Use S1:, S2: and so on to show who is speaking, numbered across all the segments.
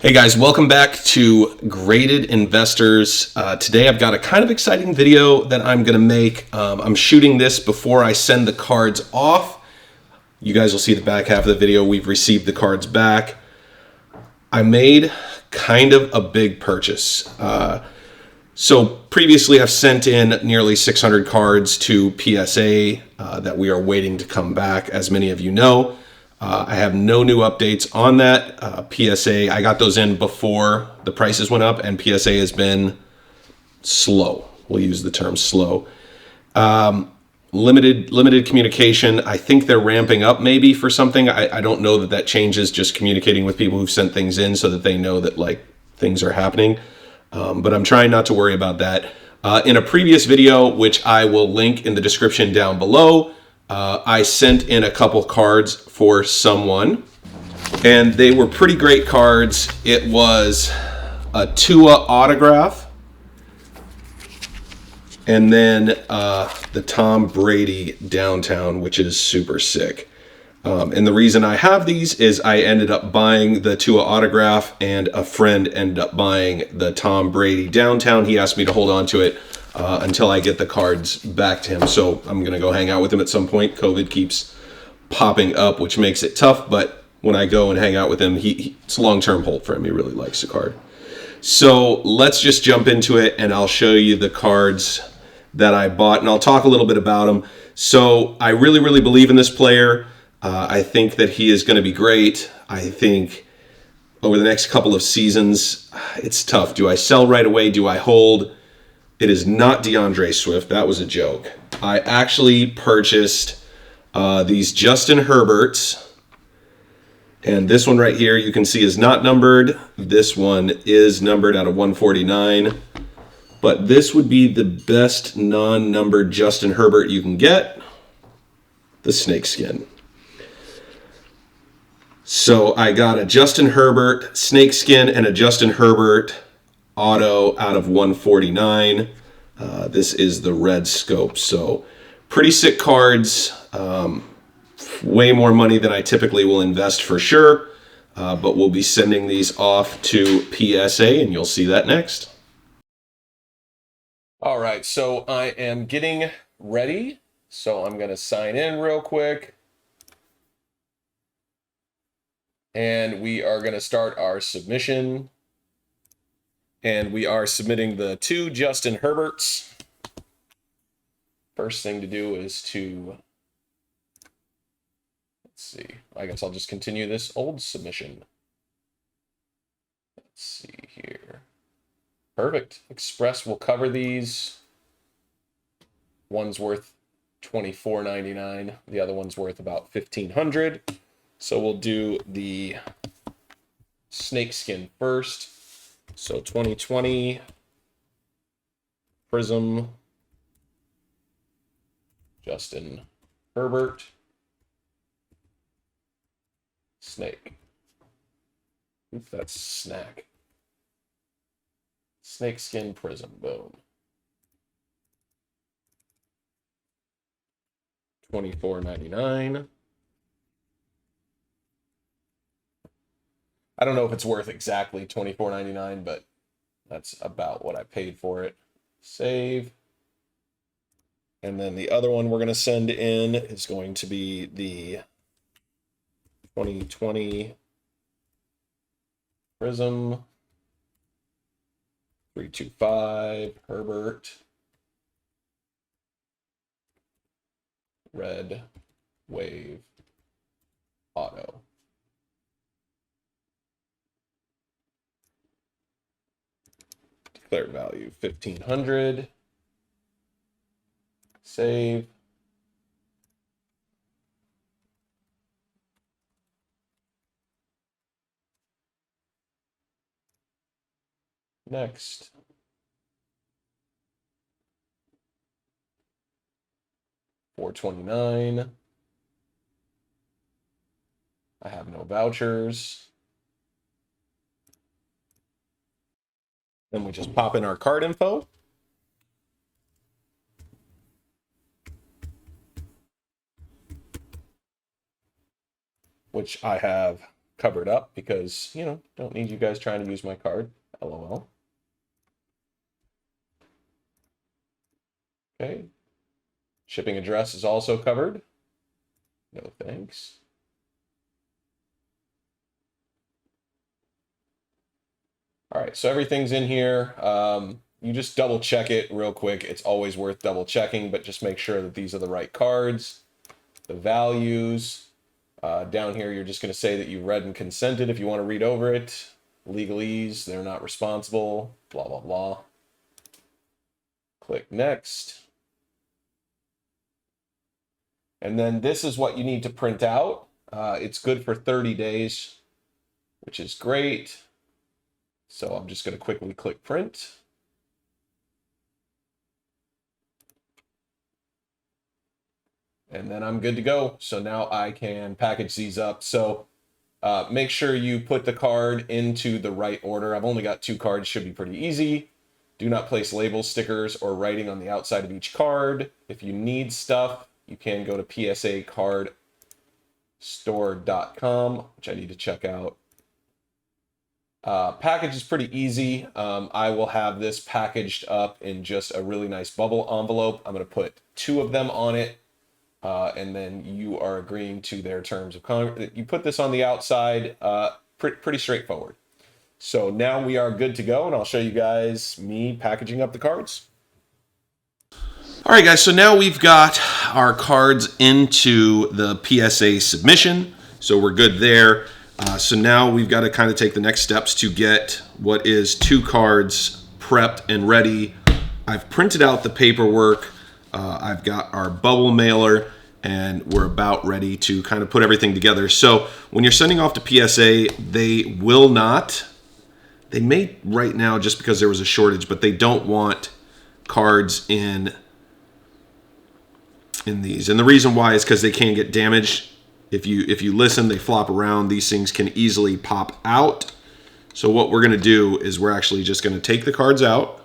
S1: Hey guys, welcome back to Graded Investors. Today I've got a kind of exciting video that I'm going to make. I'm shooting this before I send the cards off. You guys will see the back half of the video. We've received the cards back. I made kind of a big purchase. So previously I've sent in nearly 600 cards to PSA that we are waiting to come back, as many of you know. I have no new updates on that. PSA, I got those in before the prices went up, and PSA has been slow. We'll use the term slow. Limited communication. I think they're ramping up maybe for something. I don't know that that changes, just communicating with people who've sent things in so that they know that like things are happening. But I'm trying not to worry about that. In a previous video, which I will link in the description down below, I sent in a couple cards for someone, and they were pretty great cards. It was a Tua autograph, and then the Tom Brady downtown, which is super sick. And the reason I have these is I ended up buying the Tua autograph, and a friend ended up buying the Tom Brady downtown. He asked me to hold on to it until I get the cards back to him. So I'm going to go hang out with him at some point. COVID keeps popping up, which makes it tough. But when I go and hang out with him, it's a long-term hold for him. He really likes the card. So let's just jump into it, and I'll show you the cards that I bought, and I'll talk a little bit about them. So I really, really believe in this player. I think that he is going to be great. I think over the next couple of seasons, it's tough. Do I sell right away? Do I hold? It is not DeAndre Swift. That was a joke. I actually purchased these Justin Herberts. And this one right here, you can see is not numbered. This one is numbered out of 149. But this would be the best non-numbered Justin Herbert you can get. The Snakeskin. So I got a Justin Herbert Snakeskin and a Justin Herbert auto out of 149. This is the red scope. So pretty sick cards. Way more money than I typically will invest for sure. But we'll be sending these off to PSA, and you'll see that next. All right, so I am getting ready. So I'm going to sign in real quick. And we are going to start our submission. And we are submitting the two Justin Herberts. First thing to do is to, let's see, I guess I'll just continue this old submission. Let's see here. Perfect. Express will cover these. One's worth $24.99. The other one's worth about $1,500. So we'll do the Snakeskin first. So 2020 Prism Justin Herbert Snake. Oops, that's snack. Snakeskin Prism. Boom. $24.99. I don't know if it's worth exactly $24.99, but that's about what I paid for it. Save. And then the other one we're going to send in is going to be the 2020 Prism 325 Herbert Red Wave Auto. Declare value $1,500. Save. Next. $429. I have no vouchers. Then we just pop in our card info. Which I have covered up because, you know, don't need you guys trying to use my card. LOL. Okay. Shipping address is also covered. No thanks. All right, so everything's in here. You just double check it real quick. It's always worth double checking, but just make sure that these are the right cards. The values. Down here, you're just going to say that you read and consented if you want to read over it. Legalese, they're not responsible. Blah, blah, blah. Click next. And then this is what you need to print out. It's good for 30 days, which is great. So I'm just going to quickly click print. And then I'm good to go. So now I can package these up. So make sure you put the card into the right order. I've only got 2 cards, should be pretty easy. Do not place labels, stickers, or writing on the outside of each card. If you need stuff, you can go to psacardstore.com, which I need to check out. Package is pretty easy. I will have this packaged up in just a really nice bubble envelope. I'm going to put 2 of them on it. And then you are agreeing to their terms of contract. You put this on the outside, pretty straightforward. So now we are good to go, and I'll show you guys me packaging up the cards. All right, guys, so now we've got our cards into the PSA submission, so we're good there. So now we've got to kind of take the next steps to get what is 2 cards prepped and ready. I've printed out the paperwork. I've got our bubble mailer, and we're about ready to kind of put everything together. So when you're sending off to PSA, they will not, they may right now just because there was a shortage, but they don't want cards in these. And the reason why is because they can get damaged. If you listen, they flop around. These things can easily pop out. So what we're going to do is we're actually just going to take the cards out.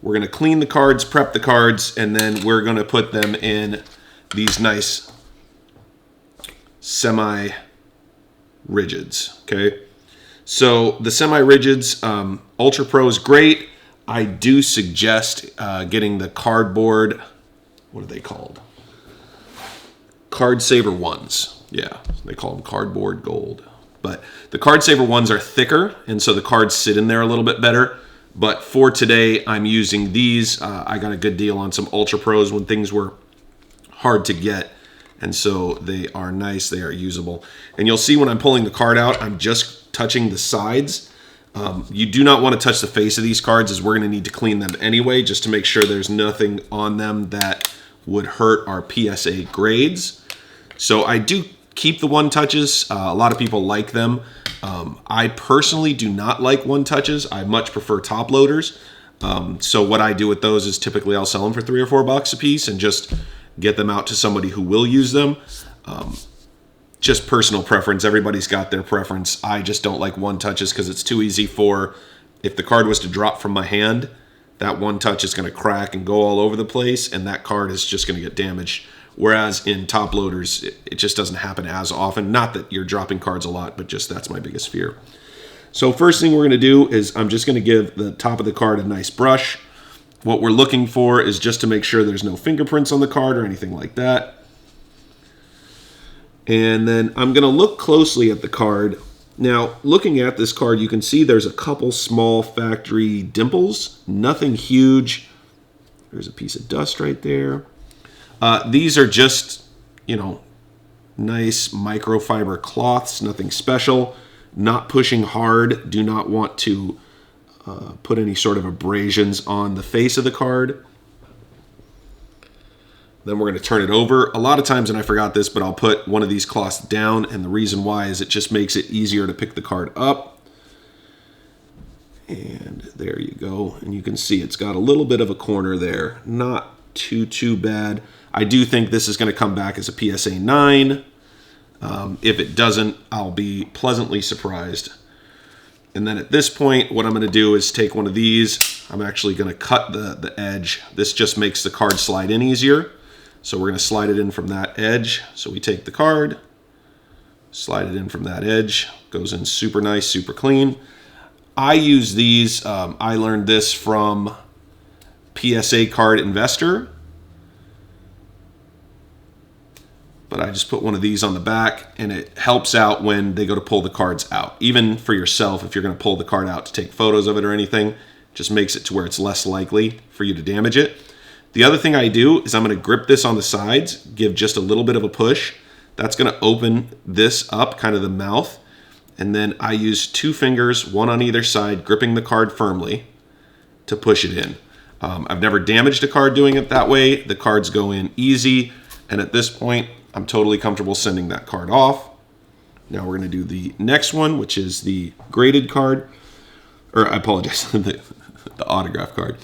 S1: We're going to clean the cards, prep the cards, and then we're going to put them in these nice semi-rigids, okay? So the semi-rigids, Ultra Pro is great. I do suggest getting the cardboard, what are they called? Card Saver ones. Yeah, they call them cardboard gold. But the Card Saver ones are thicker, and so the cards sit in there a little bit better. But for today, I'm using these. I got a good deal on some Ultra Pros when things were hard to get. And so they are nice. They are usable. And you'll see when I'm pulling the card out, I'm just touching the sides. You do not want to touch the face of these cards, as we're going to need to clean them anyway, just to make sure there's nothing on them that would hurt our PSA grades. So I do keep the one touches. A lot of people like them. I personally do not like one touches. I much prefer top loaders. So what I do with those is typically I'll sell them for $3 or $4 a piece and just get them out to somebody who will use them. Just personal preference. Everybody's got their preference. I just don't like one touches because it's too easy for, if the card was to drop from my hand, that one touch is going to crack and go all over the place, and that card is just going to get damaged. Whereas in top loaders, it just doesn't happen as often. Not that you're dropping cards a lot, but just that's my biggest fear. So first thing we're going to do is I'm just going to give the top of the card a nice brush. What we're looking for is just to make sure there's no fingerprints on the card or anything like that. And then I'm going to look closely at the card. Now, looking at this card, you can see there's a couple small factory dimples. Nothing huge. There's a piece of dust right there. These are just, you know, nice microfiber cloths, nothing special. Not pushing hard. Do not want to put any sort of abrasions on the face of the card. Then we're going to turn it over. A lot of times, and I forgot this, but I'll put one of these cloths down, and the reason why is it just makes it easier to pick the card up. And there you go. And you can see it's got a little bit of a corner there. Not too bad. I do think this is going to come back as a PSA 9. If it doesn't, I'll be pleasantly surprised. And then at this point, what I'm going to do is take one of these. I'm actually going to cut the edge. This just makes the card slide in easier. So we're going to slide it in from that edge. So we take the card, Slide it in from that edge. Goes in super nice, super clean. I use these. I learned this from PSA Card Investor. But I just put one of these on the back, and it helps out when they go to pull the cards out. Even for yourself, if you're going to pull the card out to take photos of it or anything, just makes it to where it's less likely for you to damage it. The other thing I do is I'm going to grip this on the sides, give just a little bit of a push. That's going to open this up, kind of the mouth. And then I use 2 fingers, one on either side, gripping the card firmly to push it in. I've never damaged a card doing it that way. The cards go in easy. And at this point, I'm totally comfortable sending that card off. Now we're going to do the next one, which is the graded card. Or I apologize, the autograph card.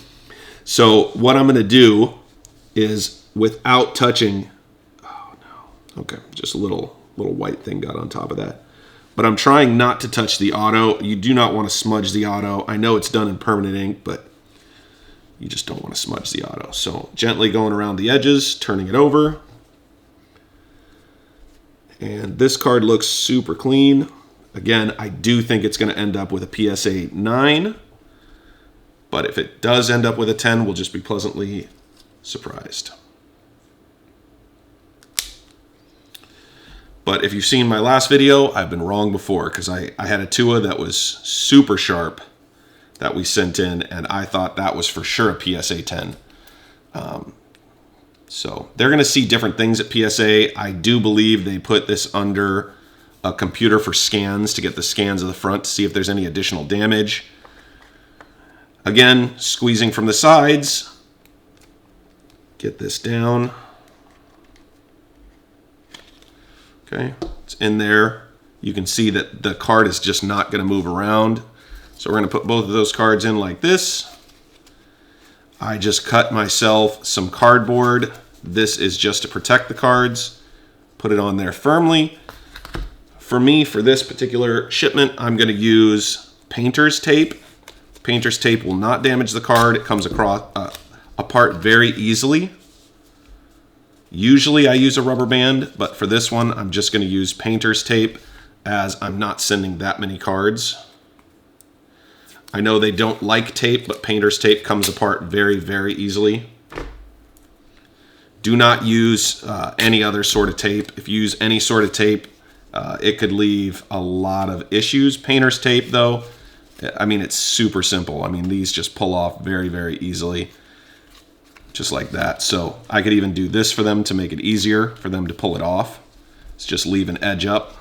S1: So what I'm going to do is, without touching... Oh, no. Okay, just a little white thing got on top of that. But I'm trying not to touch the auto. You do not want to smudge the auto. I know it's done in permanent ink, but you just don't want to smudge the auto. So gently going around the edges, turning it over. And this card looks super clean. Again, I do think it's going to end up with a PSA 9. But if it does end up with a 10, we'll just be pleasantly surprised. But if you've seen my last video, I've been wrong before, because I had a Tua that was super sharp that we sent in, and I thought that was for sure a PSA 10. So they're going to see different things at PSA. I do believe they put this under a computer for scans to get the scans of the front to see if there's any additional damage. Again, squeezing from the sides. Get this down. Okay, it's in there. You can see that the card is just not going to move around. So we're going to put both of those cards in like this. I just cut myself some cardboard. This is just to protect the cards. Put it on there firmly. For me, for this particular shipment, I'm going to use painter's tape. Painter's tape will not damage the card. It comes apart very easily. Usually I use a rubber band, but for this one, I'm just going to use painter's tape, as I'm not sending that many cards. I know they don't like tape, but painter's tape comes apart very, very easily. Do not use any other sort of tape. If you use any sort of tape, it could leave a lot of issues. Painter's tape, though, I mean, it's super simple. I mean, these just pull off very, very easily. Just like that. So I could even do this for them to make it easier for them to pull it off. It's just leave an edge up.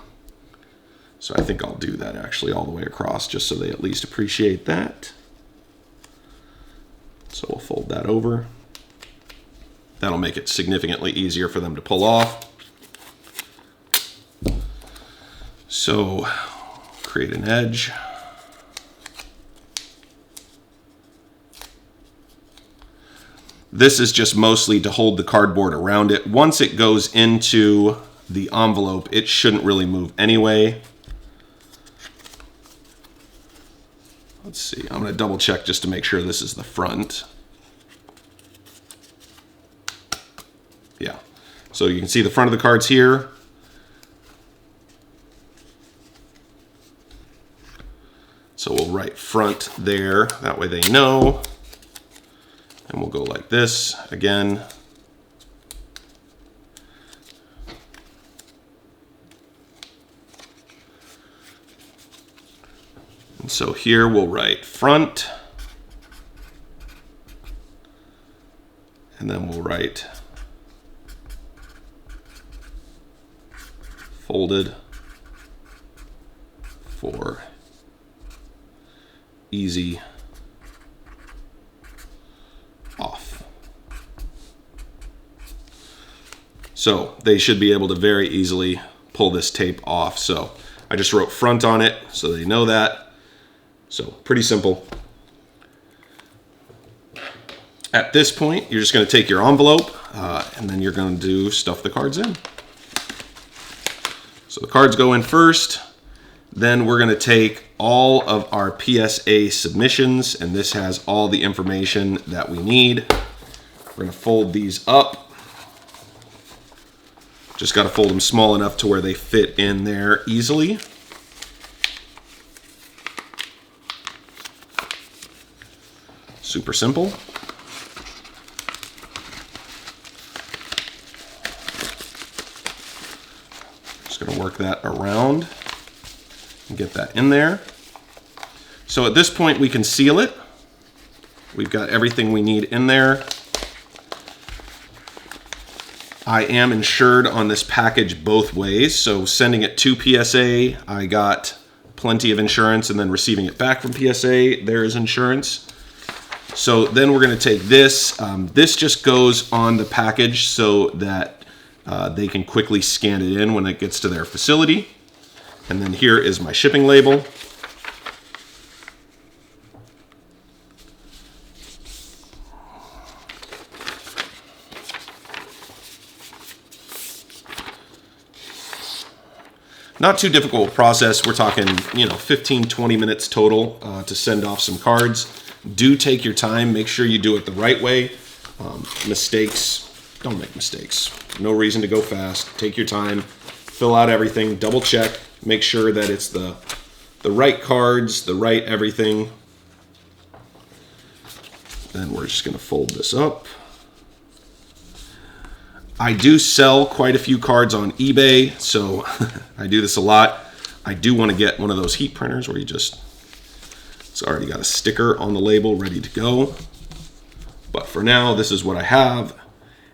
S1: So I think I'll do that actually all the way across, just so they at least appreciate that. So we'll fold that over. That'll make it significantly easier for them to pull off. So create an edge. This is just mostly to hold the cardboard around it. Once it goes into the envelope, it shouldn't really move anyway. Let's see, I'm going to double check just to make sure this is the front. Yeah, so you can see the front of the cards here. So we'll write front there, that way they know. And we'll go like this again. And so here we'll write front. And then we'll write folded for easy off. So they should be able to very easily pull this tape off. So I just wrote front on it so they know that. So pretty simple. At this point, you're just going to take your envelope and then you're going to stuff the cards in. So the cards go in first. Then we're going to take all of our PSA submissions, and this has all the information that we need. We're going to fold these up. Just got to fold them small enough to where they fit in there easily. Super simple. Just going to work that around and get that in there. So at this point we can seal it. We've got everything we need in there. I am insured on this package both ways, so sending it to PSA, I got plenty of insurance, and then receiving it back from PSA, there is insurance. So then we're going to take this. This just goes on the package so that they can quickly scan it in when it gets to their facility. And then here is my shipping label. Not too difficult process. We're talking, 15, 20 minutes total to send off some cards. Do take your time. Make sure you do it the right way. Mistakes, don't make mistakes. No reason to go fast. Take your time. Fill out everything. Double check. Make sure that it's the right cards, the right everything. Then we're just going to fold this up. I do sell quite a few cards on eBay, so I do this a lot. I do want to get one of those heat printers where it's already got a sticker on the label ready to go. But for now, this is what I have.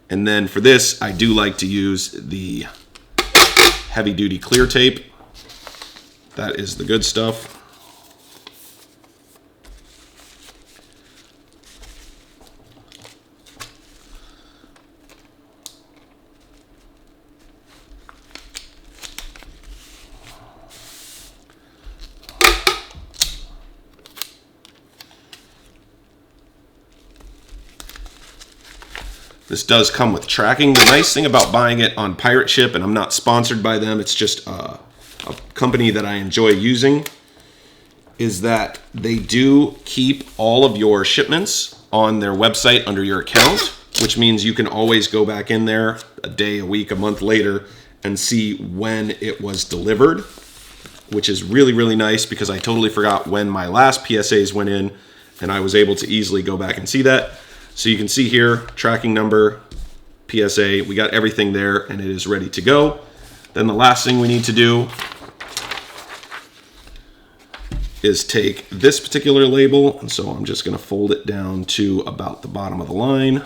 S1: And then for this, I do like to use the heavy duty clear tape. That is the good stuff. This does come with tracking. The nice thing about buying it on Pirate Ship, and I'm not sponsored by them, it's just a company that I enjoy using, is that they do keep all of your shipments on their website under your account, which means you can always go back in there a day, a week, a month later and see when it was delivered, which is really, really nice because I totally forgot when my last PSAs went in, and I was able to easily go back and see that. So you can see here, tracking number, PSA, we got everything there and it is ready to go. Then the last thing we need to do is take this particular label, and so I'm just going to fold it down to about the bottom of the line,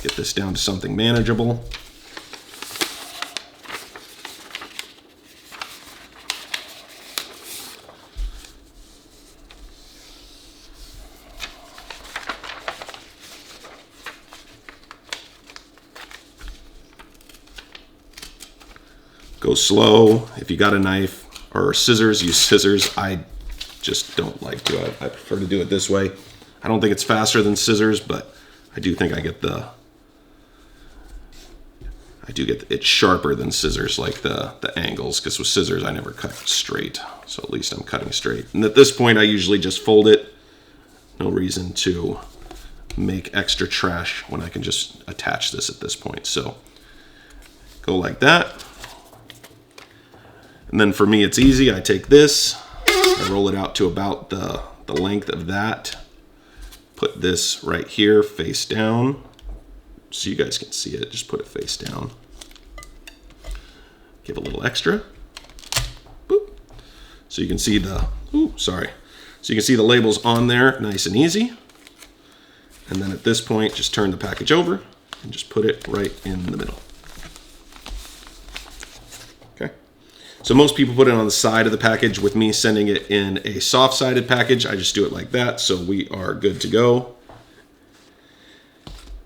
S1: get this down to something manageable. Go slow. If you got a knife or scissors, use scissors. I just don't like to. I prefer to do it this way. I don't think it's faster than scissors, but I do think I get it's sharper than scissors, like the angles, because with scissors I never cut straight. So at least I'm cutting straight. And at this point I usually just fold it. No reason to make extra trash when I can just attach this at this point. So go like that. And then for me, it's easy. I take this, I roll it out to about the length of that. Put this right here, face down, so you guys can see it. Just put it face down. Give a little extra. Boop. So you can see So you can see the labels on there, nice and easy. And then at this point, just turn the package over and just put it right in the middle. So most people put it on the side of the package. With me sending it in a soft-sided package, I just do it like that, so we are good to go.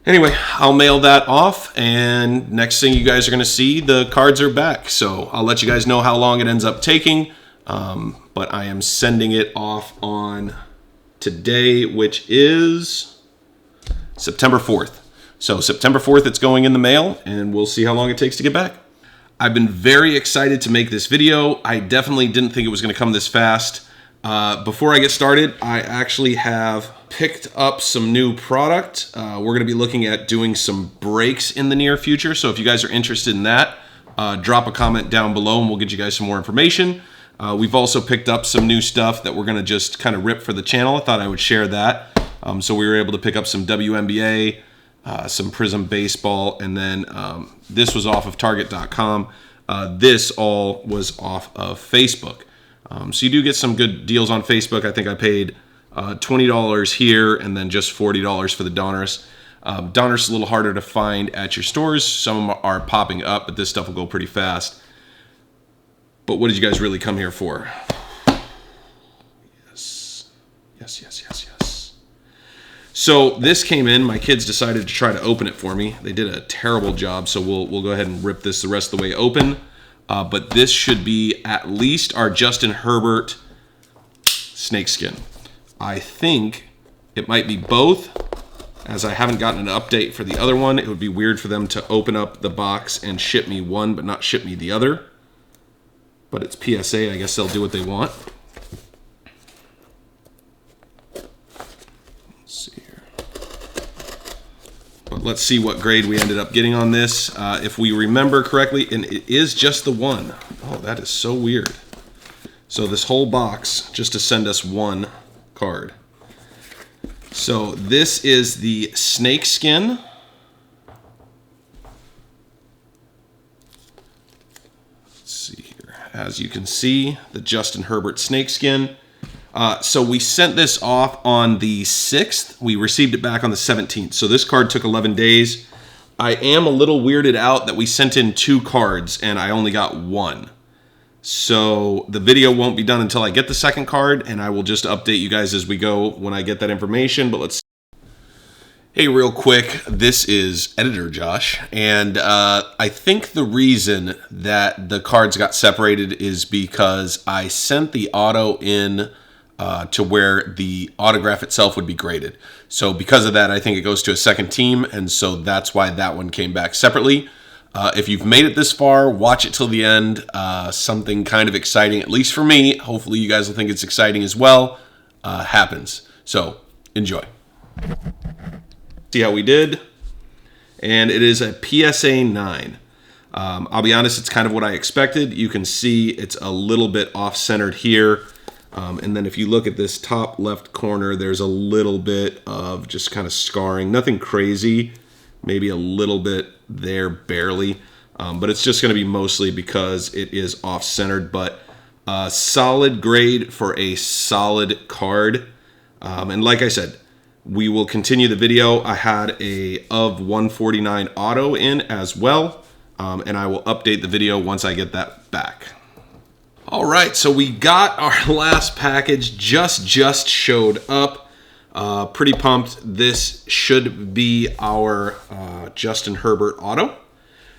S1: Anyway, I'll mail that off, and next thing you guys are going to see, the cards are back. So I'll let you guys know how long it ends up taking, but I am sending it off on today, which is September 4th. So September 4th, it's going in the mail, and we'll see how long it takes to get back. I've been very excited to make this video. I definitely didn't think it was going to come this fast. Before I get started, I actually have picked up some new product. We're going to be looking at doing some breaks in the near future. So if you guys are interested in that, drop a comment down below and we'll get you guys some more information. We've also picked up some new stuff that we're going to just kind of rip for the channel. I thought I would share that. So we were able to pick up some WNBA, some Prism Baseball, and then this was off of Target.com. This all was off of Facebook. So you do get some good deals on Facebook. I think I paid $20 here and then just $40 for the Donruss. Donruss is a little harder to find at your stores. Some of them are popping up, but this stuff will go pretty fast. But what did you guys really come here for? Yes. Yes, yes, yes, yes. So this came in. My kids decided to try to open it for me. They did a terrible job, so we'll go ahead and rip this the rest of the way open. But this should be at least our Justin Herbert Snakeskin. I think it might be both, as I haven't gotten an update for the other one. It would be weird for them to open up the box and ship me one but not ship me the other. But it's PSA, I guess they'll do what they want. Let's see here. But let's see what grade we ended up getting on this. If we remember correctly, and it is just the one. Oh, that is so weird. So this whole box just to send us one card. So this is the Snakeskin. Let's see here. As you can see, the Justin Herbert Snakeskin. So we sent this off on the 6th. We received it back on the 17th. So this card took 11 days. I am a little weirded out that we sent in 2 cards and I only got 1. So the video won't be done until I get the second card, and I will just update you guys as we go when I get that information. But let's see. Hey, real quick, this is Editor Josh, and I think the reason that the cards got separated is because I sent the auto in to where the autograph itself would be graded. So because of that, I think it goes to a second team, and so that's why that one came back separately. If you've made it this far, watch it till the end. Something kind of exciting, at least for me, hopefully you guys will think it's exciting as well, happens. So, enjoy. See how we did? And it is a PSA 9. I'll be honest, it's kind of what I expected. You can see it's a little bit off-centered here. And then if you look at this top left corner, there's a little bit of just kind of scarring. Nothing crazy. Maybe a little bit there, barely. But it's just going to be mostly because it is off-centered. But solid grade for a solid card. And like I said, we will continue the video. I had a of 149 auto in as well. And I will update the video once I get that back. All right, so we got our last package. Just showed up. Pretty pumped. This should be our Justin Herbert auto.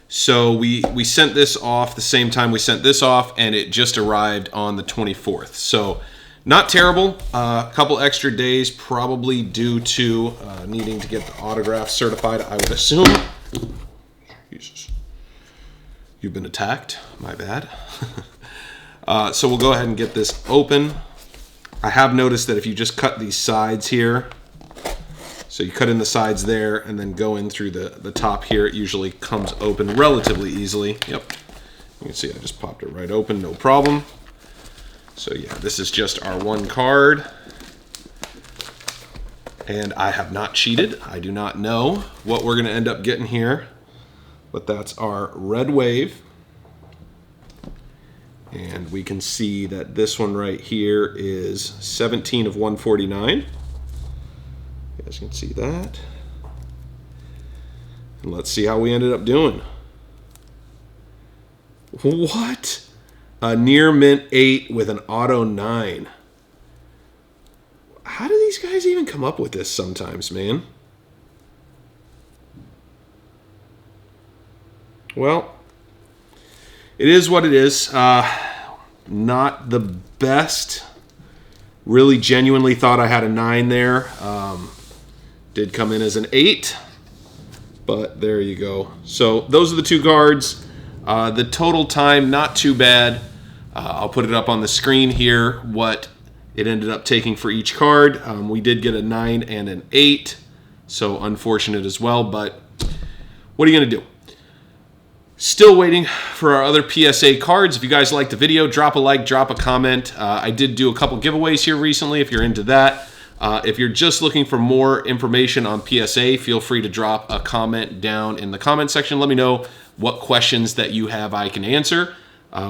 S1: So we sent this off the same time we sent this off, and it just arrived on the 24th. So not terrible. A couple extra days, probably due to needing to get the autograph certified, I would assume. Jesus. You've been attacked. My bad. So we'll go ahead and get this open. I have noticed that if you just cut these sides here, so you cut in the sides there and then go in through the top here, it usually comes open relatively easily. Yep. You can see I just popped it right open, no problem. So yeah, this is just our one card. And I have not cheated. I do not know what we're going to end up getting here. But that's our Red Wave. And we can see that this one right here is 17 of 149. You guys can see that. And let's see how we ended up doing. What? A near mint 8 with an auto 9. How do these guys even come up with this sometimes, man? Well, it is what it is. Not the best. Really genuinely thought I had a 9 there. Did come in as an 8. But there you go. So those are the two cards. The total time, not too bad. I'll put it up on the screen here, what it ended up taking for each card. We did get a 9 and an 8. So unfortunate as well. But what are you going to do?
S2: Still waiting for our other PSA cards. If you guys liked the video, drop a like, drop a comment. I did do a couple giveaways here recently if you're into that. If you're just looking for more information on PSA, feel free to drop a comment down in the comment section. Let me know what questions that you have I can answer.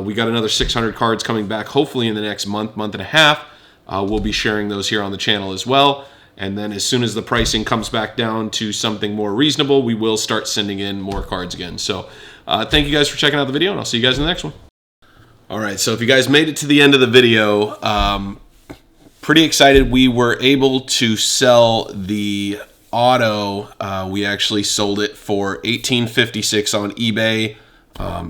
S2: We got another 600 cards coming back hopefully in the next month and a half. We'll be sharing those here on the channel as well. And then as soon as the pricing comes back down to something more reasonable, we will start sending in more cards again. So thank you guys for checking out the video, and I'll see you guys in the next one. All right, so if you guys made it to the end of the video, pretty excited. We were able to sell the auto. We actually sold it for $18.56 on eBay.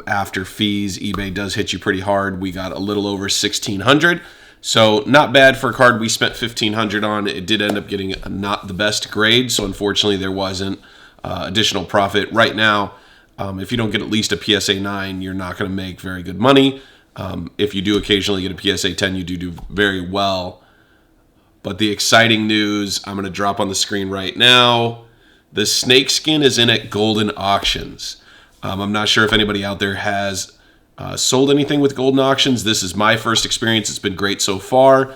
S2: After fees, eBay does hit you pretty hard. We got a little over $1,600. So not bad for a card we spent $1,500 on. It did end up getting not the best grade, so unfortunately there wasn't additional profit. Right now, if you don't get at least a PSA 9, you're not going to make very good money. If you do occasionally get a PSA 10, you do very well. But the exciting news I'm going to drop on the screen right now, the Snakeskin is in at Golden Auctions. I'm not sure if anybody out there has sold anything with Golden Auctions. This is my first experience. It's been great so far.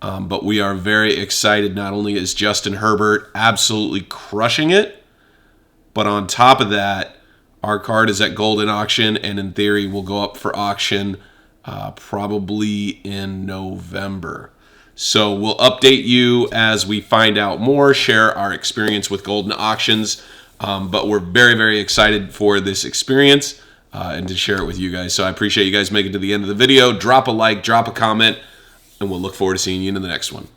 S2: But we are very excited. Not only is Justin Herbert absolutely crushing it, but on top of that, our card is at Golden Auction, and in theory will go up for auction probably in November. So we'll update you as we find out more, share our experience with Golden Auctions. But we're very, very excited for this experience and to share it with you guys. So I appreciate you guys making it to the end of the video. Drop a like, drop a comment, and we'll look forward to seeing you in the next one.